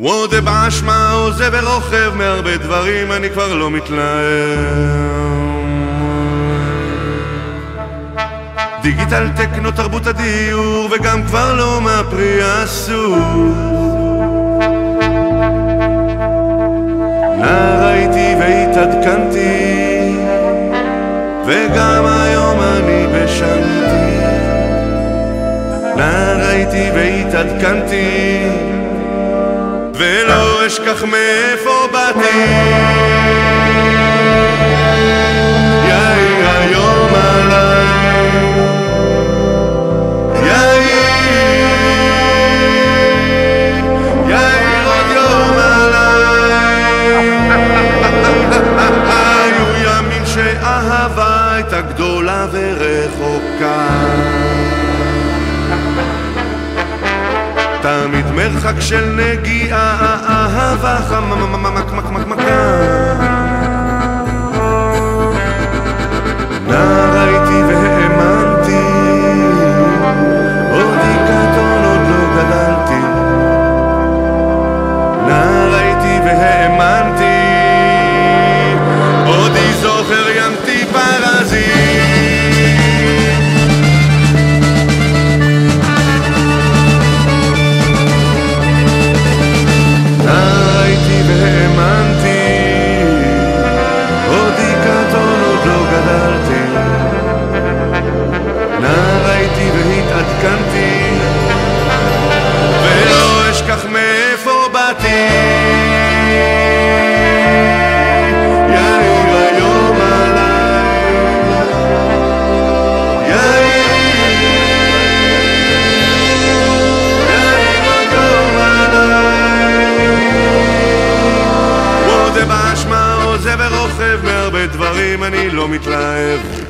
וודה באשמה עוזב ורוכב מהרבה דברים אני כבר לא מתלהב. דיגיטל טכנו תרבות הדיור וגם כבר לא מהפרי האסור. נער הייתי והתעדכנתי וגם היום אני בשנתי. נער הייתי והתעדכנתי ולא אשכח מאיפה באתי. יאיר היום עליי, יאיר עוד יום עליי. היו ימים שאהבה הייתה גדולה ורחוקה, תמיד מרחק של נגיעה, אהבה חמקמקמקמקה. נער הייתי והאמנתי, עודי קטון עוד לא גדלתי. נער הייתי והאמנתי, עודי זוכר ימתי פרזי. התעדכנתי ולא אשכח מאיפה באתי. יאיר היום עליי, יאיר עוד יום עליי. וודה באשמה עוזב ורוכב מהרבה דברים אני לא מתלהב.